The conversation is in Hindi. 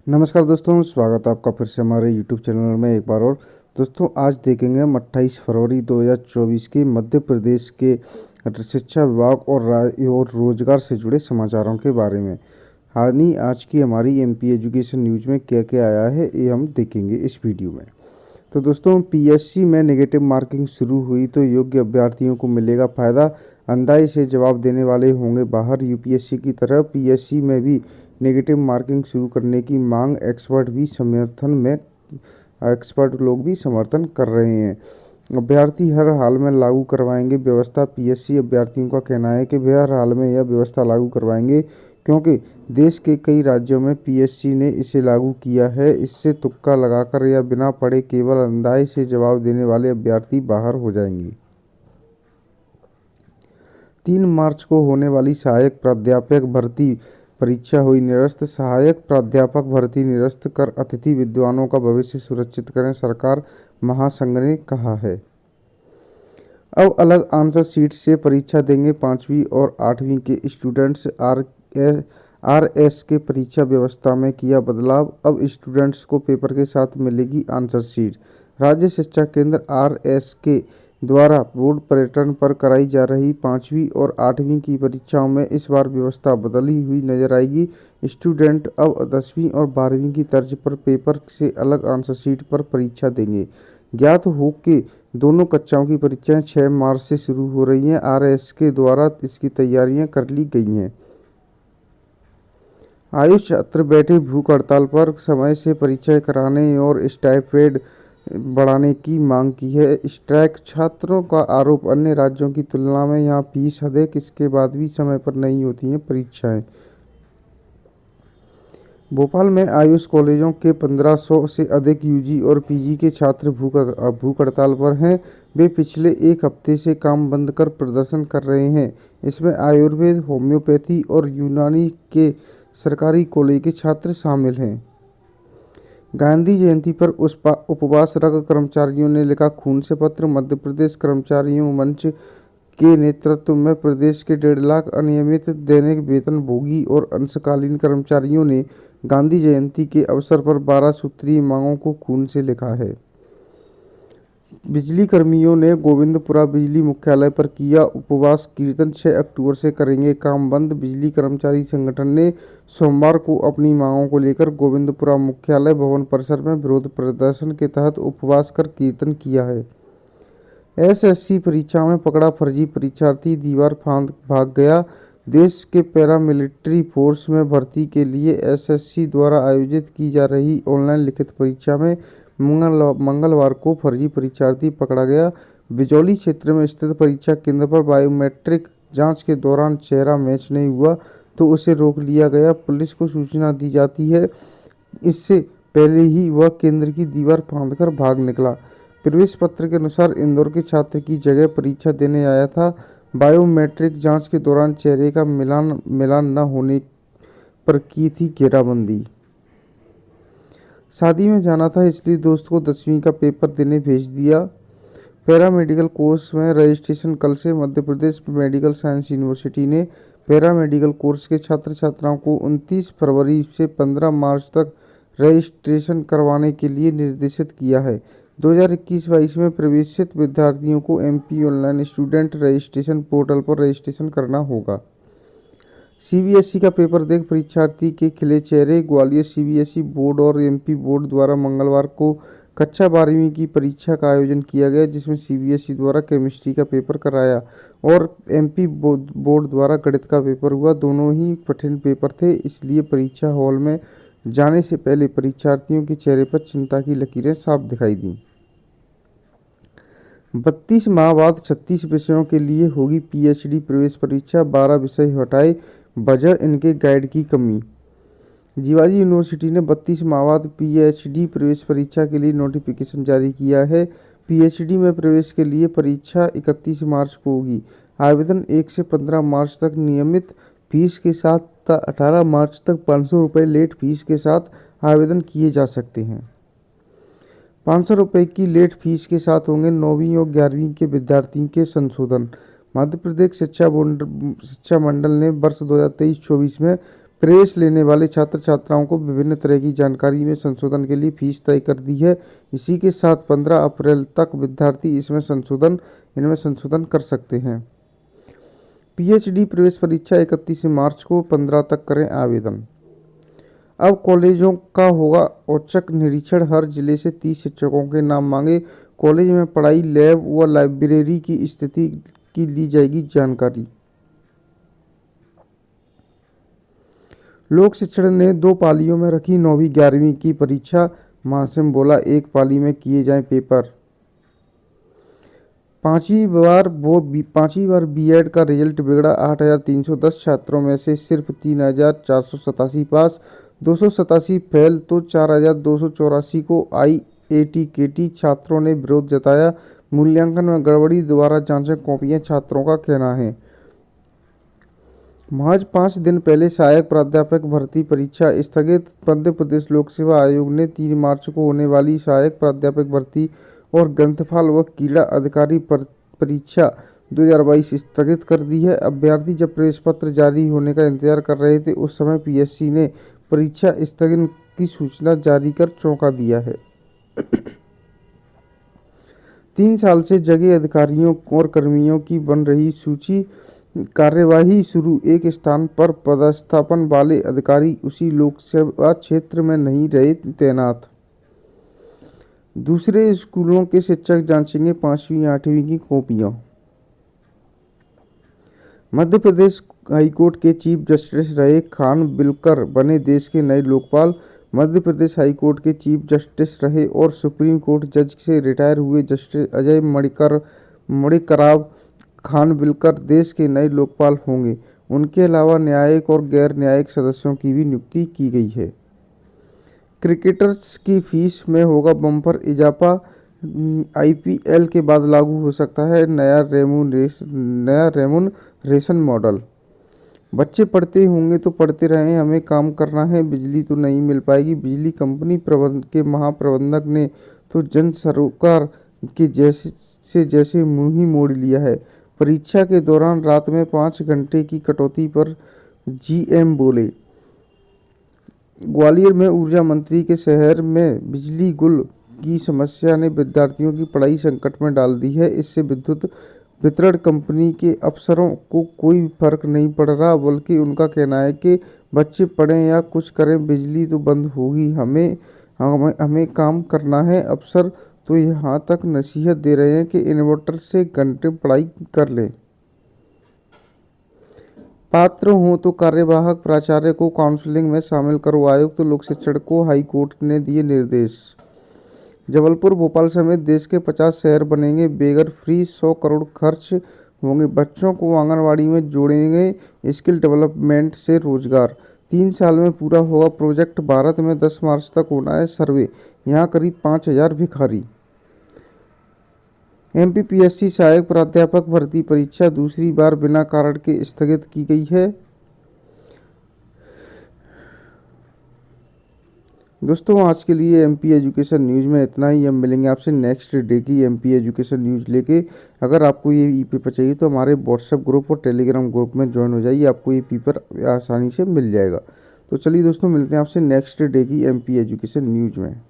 नमस्कार दोस्तों, स्वागत है आपका फिर से हमारे YouTube चैनल में एक बार और। दोस्तों आज देखेंगे हम 28 फरवरी 2024 के मध्य प्रदेश के शिक्षा विभाग और रोजगार से जुड़े समाचारों के बारे में। हानि आज की हमारी MP एजुकेशन न्यूज़ में क्या क्या आया है ये हम देखेंगे इस वीडियो में। तो दोस्तों PSC में नेगेटिव मार्किंग शुरू हुई तो योग्य अभ्यर्थियों को मिलेगा फ़ायदा, अंदाजे से जवाब देने वाले होंगे बाहर। UPSC की तरह PSC में भी नेगेटिव मार्किंग शुरू करने की मांग एक्सपर्ट लोग भी समर्थन कर रहे हैं। अभ्यर्थी हर हाल में लागू करवाएंगे व्यवस्था। PSC अभ्यर्थियों का कहना है कि वे हर हाल में यह व्यवस्था लागू करवाएंगे क्योंकि देश के कई राज्यों में PSC ने इसे लागू किया है। इससे तुक्का लगाकर या बिना पढ़े केवल अंदाजे से जवाब देने वाले अभ्यर्थी बाहर हो जाएंगे। 3 मार्च को होने वाली सहायक प्राध्यापक भर्ती परीक्षा हुई निरस्त। सहायक प्राध्यापक भर्ती निरस्त कर अतिथि विद्वानों का भविष्य सुरक्षित करें, सरकार महासंघ ने कहा है। अब अलग आंसर शीट से परीक्षा देंगे 5वीं और 8वीं के स्टूडेंट्स। RS के परीक्षा व्यवस्था में किया बदलाव। अब स्टूडेंट्स को पेपर के साथ मिलेगी आंसर शीट। राज्य शिक्षा केंद्र RS के द्वारा बोर्ड पैटर्न पर कराई जा रही 5वीं और 8वीं की परीक्षाओं में इस बार व्यवस्था बदली हुई नजर आएगी। स्टूडेंट अब 10वीं और 12वीं की तर्ज पर पेपर से अलग आंसर शीट पर परीक्षा देंगे। ज्ञात हो कि दोनों कक्षाओं की परीक्षाएं 6 मार्च से शुरू हो रही हैं। RS के द्वारा इसकी तैयारियां कर ली गई हैं। आयुष छात्र बैठे भूख हड़ताल पर, समय से परीक्षाएं कराने और स्टाइपेंड बढ़ाने की मांग की है। स्ट्राइक छात्रों का आरोप, अन्य राज्यों की तुलना में यहाँ फीस अधिक, इसके बाद भी समय पर नहीं होती हैं परीक्षाएं। भोपाल में आयुष कॉलेजों के 1500 से अधिक UG और PG के छात्र भूख हड़ताल पर हैं। वे पिछले एक हफ्ते से काम बंद कर प्रदर्शन कर रहे हैं। इसमें आयुर्वेद, होम्योपैथी और यूनानी के सरकारी कॉलेज के छात्र शामिल हैं। गांधी जयंती पर उपवासरत कर्मचारियों ने लिखा खून से पत्र। मध्य प्रदेश कर्मचारियों मंच के नेतृत्व में प्रदेश के 1.5 लाख अनियमित दैनिक वेतन भोगी और अंशकालीन कर्मचारियों ने गांधी जयंती के अवसर पर 12 सूत्रीय मांगों को खून से लिखा है। बिजली कर्मियों ने गोविंदपुरा बिजली मुख्यालय पर किया उपवास कीर्तन। 6 अक्टूबर से करेंगे काम बंद। बिजली कर्मचारी संगठन ने सोमवार को अपनी मांगों को लेकर गोविंदपुरा मुख्यालय भवन परिसर में विरोध प्रदर्शन के तहत उपवास कर कीर्तन किया है। SSC परीक्षा में पकड़ा फर्जी परीक्षार्थी, दीवार फांद भाग गया। देश के पैरामिलिट्री फोर्स में भर्ती के लिए SSC द्वारा आयोजित की जा रही ऑनलाइन लिखित परीक्षा में मंगलवार को फर्जी परीक्षार्थी पकड़ा गया। बिजौली क्षेत्र में स्थित परीक्षा केंद्र पर बायोमेट्रिक जांच के दौरान चेहरा मैच नहीं हुआ तो उसे रोक लिया गया। पुलिस को सूचना दी जाती है, इससे पहले ही वह केंद्र की दीवार फांदकर भाग निकला। प्रवेश पत्र के अनुसार इंदौर के छात्र की जगह परीक्षा देने आया था। बायोमेट्रिक जांच के दौरान चेहरे का मिलान न होने पर की थी घेराबंदी। शादी में जाना था इसलिए दोस्त को 10वीं का पेपर देने भेज दिया। पैरामेडिकल कोर्स में रजिस्ट्रेशन कल से। Madhya Pradesh medical science university ने पैरामेडिकल कोर्स के छात्र छात्राओं को 29 फरवरी से 15 मार्च तक रजिस्ट्रेशन करवाने के लिए निर्देशित किया है। 2021-22 में प्रवेशित विद्यार्थियों को MP online student registration portal पर रजिस्ट्रेशन करना होगा। CBSE का पेपर देख परीक्षार्थी के खिले चेहरे। ग्वालियर CBSE बोर्ड और MP बोर्ड द्वारा मंगलवार को कक्षा 12वीं की परीक्षा का आयोजन किया गया, जिसमें CBSE द्वारा केमिस्ट्री का पेपर कराया और MP बोर्ड द्वारा गणित का पेपर हुआ। दोनों ही कठिन पेपर थे, इसलिए परीक्षा हॉल में जाने से पहले परीक्षार्थियों के चेहरे पर चिंता की लकीरें साफ दिखाई दी। 32 माह बाद 36 विषयों के लिए होगी PhD प्रवेश परीक्षा। 12 विषय हटाए, वजह इनके गाइड की कमी। जीवाजी यूनिवर्सिटी ने 32 माह बाद PhD प्रवेश परीक्षा के लिए नोटिफिकेशन जारी किया है। PhD में प्रवेश के लिए परीक्षा 31 मार्च को होगी। आवेदन 1 से 15 मार्च तक नियमित फीस के साथ 18 मार्च तक 500 रुपये लेट फीस के साथ आवेदन किए जा सकते हैं। 500 रुपये की लेट फीस के साथ होंगे 9वीं और 11वीं के विद्यार्थियों के संशोधन। मध्य प्रदेश शिक्षा मंडल ने वर्ष 2023-24 में प्रवेश लेने वाले छात्र छात्राओं को विभिन्न तरह की जानकारी में संशोधन के लिए फीस तय कर दी है। इसी के साथ 15 अप्रैल तक विद्यार्थी इनमें संशोधन कर सकते हैं। पीएचडी प्रवेश परीक्षा 31 मार्च को 15 तक करें आवेदन। अब कॉलेजों का होगा औचक निरीक्षण, हर जिले से 30 शिक्षकों के नाम मांगे। कॉलेज में पढ़ाई, लैब व लाइब्रेरी की स्थिति की ली जाएगी जानकारी। लोक शिक्षण ने 2 पालियों में रखी 9वीं 11वीं की परीक्षा। महासम बोला, एक पाली में किए जाएं पेपर। पांचवी बार बीएड का रिजल्ट बिगड़ा। 8,310 छात्रों में से सिर्फ 3,487 पास, 287 फेल तो 4,284 को IIT-KT छात्रों ने विरोध जताया। मूल्यांकन में गड़बड़ी, दोबारा जांचें कॉपियां, छात्रों का कहना है। महज 5 दिन पहले सहायक प्राध्यापक भर्ती परीक्षा स्थगित। मध्य प्रदेश लोक सेवा आयोग ने 3 मार्च को होने वाली सहायक प्राध्यापक भर्ती और ग्रंथपाल व क्रीड़ा अधिकारी परीक्षा 2022 स्थगित कर दी है। अभ्यर्थी जब प्रवेश पत्र जारी होने का इंतजार कर रहे थे, उस समय पीएससी ने परीक्षा स्थगन की सूचना जारी कर चौंका दिया है। 3 साल से जगह अधिकारियों और कर्मियों की बन रही सूची, कार्यवाही शुरू। एक स्थान पर पदस्थापन वाले अधिकारी उसी लोक सेवा क्षेत्र में नहीं रहे तैनात। दूसरे स्कूलों के शिक्षक जांचेंगे 5वीं 8वीं की कॉपियां। मध्य प्रदेश हाईकोर्ट के चीफ जस्टिस रहे खानविलकर बने देश के नए लोकपाल। मध्य प्रदेश हाईकोर्ट के चीफ जस्टिस रहे और सुप्रीम कोर्ट जज से रिटायर हुए जस्टिस अजय मणिकराव खानविलकर देश के नए लोकपाल होंगे। उनके अलावा न्यायिक और गैर न्यायिक सदस्यों की भी नियुक्ति की गई है। क्रिकेटर्स की फीस में होगा बम्पर इजाफा। IPL के बाद लागू हो सकता है नया रेमुनरेशन मॉडल। बच्चे पढ़ते होंगे तो पढ़ते रहें, हमें काम करना है, बिजली तो नहीं मिल पाएगी। बिजली कंपनी के महाप्रबंधक ने तो जन सरोकार के जैसे मुंह ही मोड़ लिया है। परीक्षा के दौरान रात में 5 घंटे की कटौती पर GM बोले। ग्वालियर में ऊर्जा मंत्री के शहर में बिजली गुल की समस्या ने विद्यार्थियों की पढ़ाई संकट में डाल दी है। इससे विद्युत वितरण कंपनी के अफसरों को कोई फर्क नहीं पड़ रहा, बल्कि उनका कहना है कि बच्चे पढ़ें या कुछ करें, बिजली तो बंद होगी, हमें काम करना है। अफसर तो यहाँ तक नसीहत दे रहे हैं कि इन्वर्टर से घंटे पढ़ाई कर लें। पात्र हों तो कार्यवाहक प्राचार्य को काउंसलिंग में शामिल करो। आयुक्त लोक शिक्षण को हाई कोर्ट ने दिए निर्देश। जबलपुर, भोपाल समेत देश के 50 शहर बनेंगे बेगर फ्री। 100 करोड़ खर्च होंगे। बच्चों को आंगनवाड़ी में जोड़ेंगे। स्किल डेवलपमेंट से रोजगार। 3 साल में पूरा होगा प्रोजेक्ट। भारत में 10 मार्च तक होना है सर्वे। यहाँ करीब 5,000 भिखारी। MPPSC सहायक प्राध्यापक भर्ती परीक्षा दूसरी बार बिना कारण के स्थगित की गई है। दोस्तों, आज के लिए MP एजुकेशन न्यूज़ में इतना ही। हम मिलेंगे आपसे नेक्स्ट डे की MP एजुकेशन न्यूज़ लेके। अगर आपको ये ई-पेपर चाहिए तो हमारे व्हाट्सएप ग्रुप और टेलीग्राम ग्रुप में ज्वाइन हो जाइए, आपको ये पेपर आसानी से मिल जाएगा। तो चलिए दोस्तों, मिलते हैं आपसे नेक्स्ट डे की MP एजुकेशन न्यूज़ में।